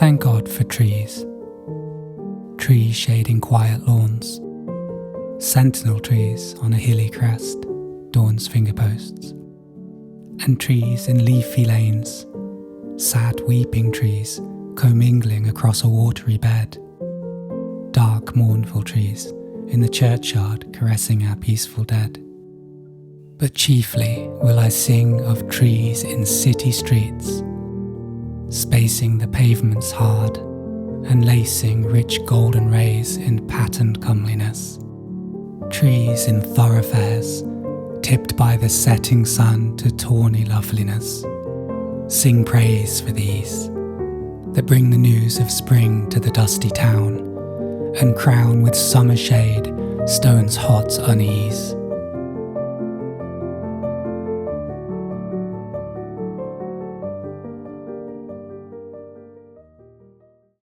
Thank God for trees. Trees shading quiet lawns, sentinel trees on a hilly crest, dawn's fingerposts, and trees in leafy lanes, sad weeping trees commingling across a watery bed, dark mournful trees in the churchyard caressing our peaceful dead. But chiefly will I sing of trees in city streets, spacing the pavements hard and lacing rich golden rays in patterned comeliness. Trees in thoroughfares, tipped by the setting sun to tawny loveliness. Sing praise for these, that bring the news of spring to the dusty town, and crown with summer shade stone's hot unease.